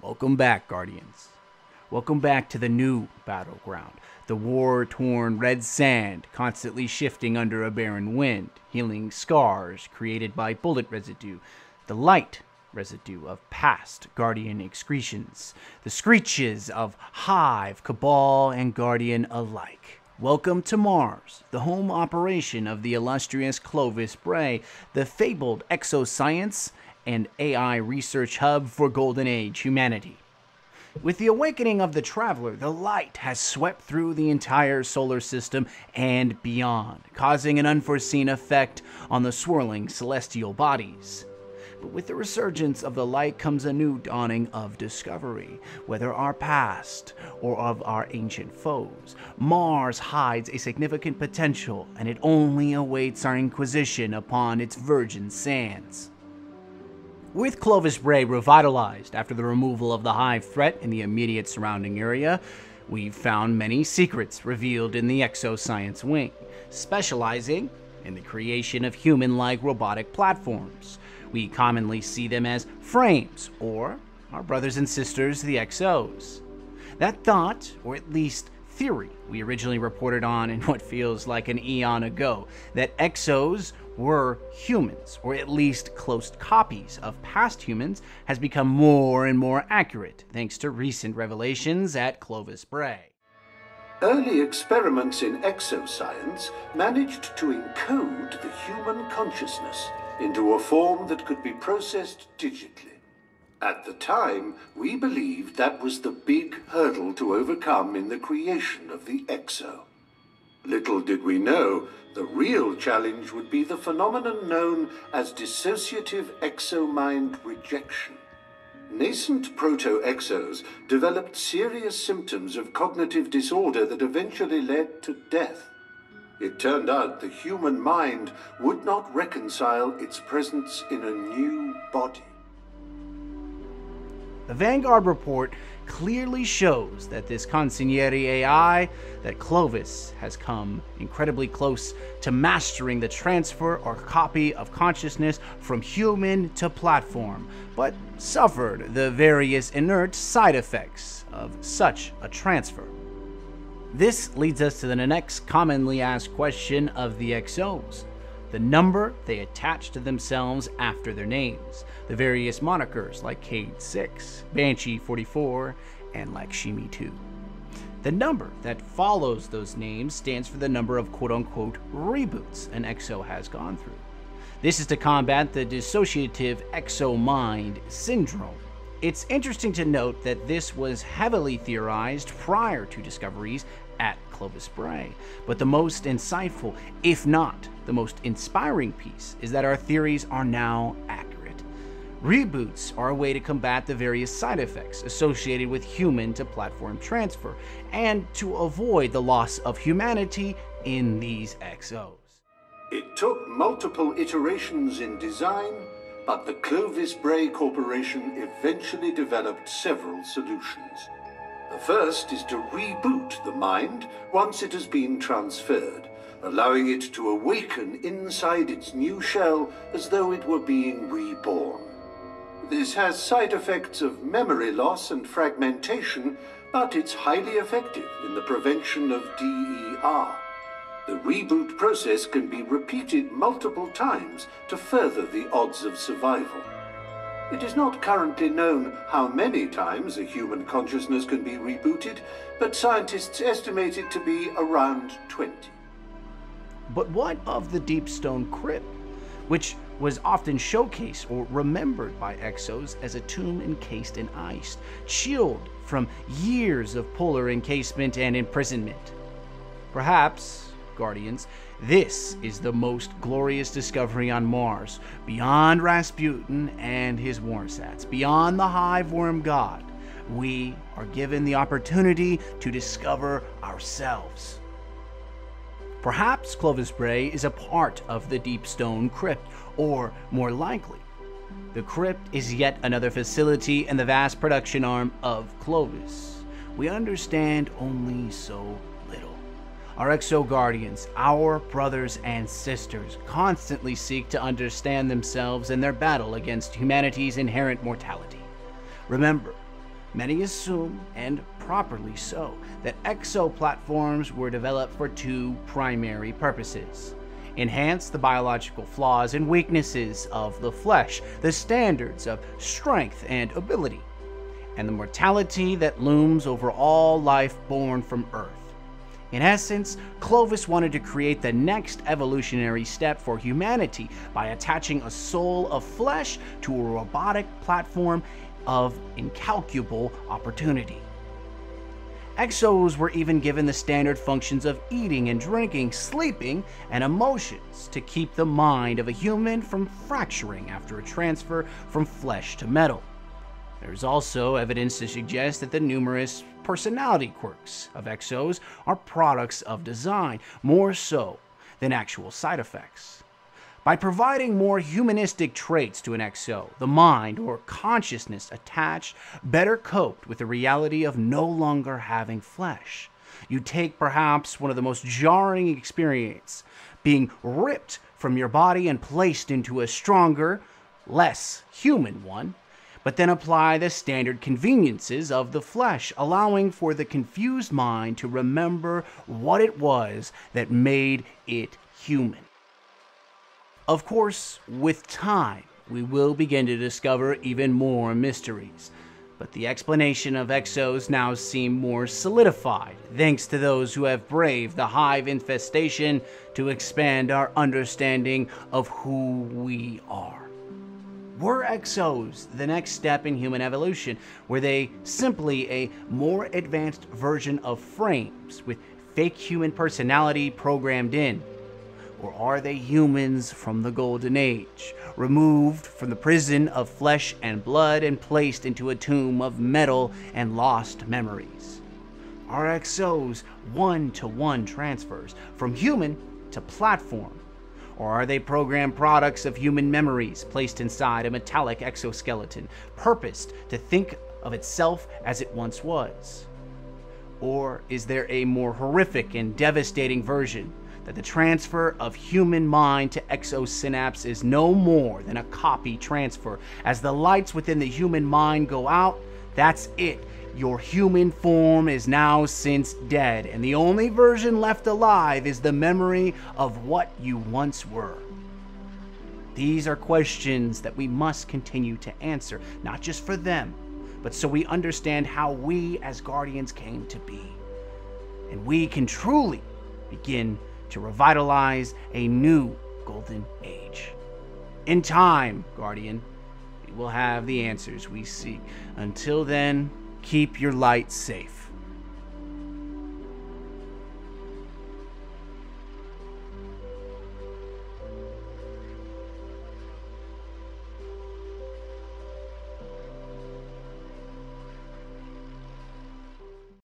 Welcome back, Guardians. Welcome back to the new battleground. The war-torn red sand constantly shifting under a barren wind, healing scars created by bullet residue, the light residue of past Guardian excretions, the screeches of Hive, Cabal, and Guardian alike. Welcome to Mars, the home operation of the illustrious Clovis Bray, the fabled Exo Science and AI research hub for Golden Age humanity. With the awakening of the Traveler, the light has swept through the entire solar system and beyond, causing an unforeseen effect on the swirling celestial bodies. But with the resurgence of the light comes a new dawning of discovery, whether our past or of our ancient foes. Mars hides a significant potential, and it only awaits our inquisition upon its virgin sands. With Clovis Bray revitalized after the removal of the Hive threat in the immediate surrounding area, we've found many secrets revealed in the Exo Science wing, specializing in the creation of human-like robotic platforms. We commonly see them as frames, or our brothers and sisters, the Exos. That thought, or at least theory, we originally reported on in what feels like an eon ago, that Exos were humans, or at least close copies of past humans, has become more and more accurate thanks to recent revelations at Clovis Bray. Early experiments in exoscience managed to encode the human consciousness into a form that could be processed digitally. At the time, we believed that was the big hurdle to overcome in the creation of the Exo. Little did we know, the real challenge would be the phenomenon known as dissociative exomind rejection. Nascent proto-exos developed serious symptoms of cognitive disorder that eventually led to death. It turned out the human mind would not reconcile its presence in a new body. The Vanguard report clearly shows that this consigliere AI, that Clovis has come incredibly close to mastering the transfer or copy of consciousness from human to platform, but suffered the various inert side effects of such a transfer. This leads us to the next commonly asked question of the Exos: the number they attach to themselves after their names, the various monikers like Cade 6, Banshee 44, and Lakshmi 2. The number that follows those names stands for the number of quote-unquote reboots an Exo has gone through. This is to combat the dissociative exomind syndrome. It's interesting to note that this was heavily theorized prior to discoveries at Clovis Bray, but the most insightful, if not the most inspiring piece, is that our theories are now accurate. Reboots are a way to combat the various side effects associated with human to platform transfer, and to avoid the loss of humanity in these Exos. It took multiple iterations in design, but the Clovis Bray Corporation eventually developed several solutions. The first is to reboot the mind once it has been transferred, allowing it to awaken inside its new shell as though it were being reborn. This has side effects of memory loss and fragmentation, but it's highly effective in the prevention of DER. The reboot process can be repeated multiple times to further the odds of survival. It is not currently known how many times a human consciousness can be rebooted, but scientists estimate it to be around 20. But what of the Deep Stone Crypt, which was often showcased or remembered by Exos as a tomb encased in ice, chilled from years of polar encasement and imprisonment? Perhaps, Guardians, this is the most glorious discovery on Mars, beyond Rasputin and his warsats, beyond the Hive Worm God. We are given the opportunity to discover ourselves. Perhaps Clovis Bray is a part of the Deep Stone Crypt, or more likely, the crypt is yet another facility in the vast production arm of Clovis. We understand only so little. Our Exo Guardians, our brothers and sisters, constantly seek to understand themselves in their battle against humanity's inherent mortality. Remember, Many assume, and properly so, that exoplatforms were developed for two primary purposes: enhance the biological flaws and weaknesses of the flesh, the standards of strength and ability, and the mortality that looms over all life born from Earth. In essence, Clovis wanted to create the next evolutionary step for humanity by attaching a soul of flesh to a robotic platform of incalculable opportunity. Exos were even given the standard functions of eating and drinking, sleeping, and emotions to keep the mind of a human from fracturing after a transfer from flesh to metal. There's also evidence to suggest that the numerous personality quirks of Exos are products of design, more so than actual side effects. By providing more humanistic traits to an Exo, the mind or consciousness attached better coped with the reality of no longer having flesh. You take perhaps one of the most jarring experiences, being ripped from your body and placed into a stronger, less human one, but then apply the standard conveniences of the flesh, allowing for the confused mind to remember what it was that made it human. Of course, with time, we will begin to discover even more mysteries, but the explanation of Exos now seem more solidified, thanks to those who have braved the hive infestation to expand our understanding of who we are. Were Exos the next step in human evolution? Were they simply a more advanced version of frames with fake human personality programmed in? Or are they humans from the Golden Age, removed from the prison of flesh and blood and placed into a tomb of metal and lost memories? Are Exos one-to-one transfers from human to platform? Or are they programmed products of human memories placed inside a metallic exoskeleton, purposed to think of itself as it once was? Or is there a more horrific and devastating version, that the transfer of human mind to exosynapse is no more than a copy transfer? As the lights within the human mind go out, that's it. Your human form is now since dead, and the only version left alive is the memory of what you once were. These are questions that we must continue to answer, not just for them, but so we understand how we as Guardians came to be. And we can truly begin to revitalize a new Golden Age. In time, Guardian, we will have the answers we seek. Until then, keep your light safe.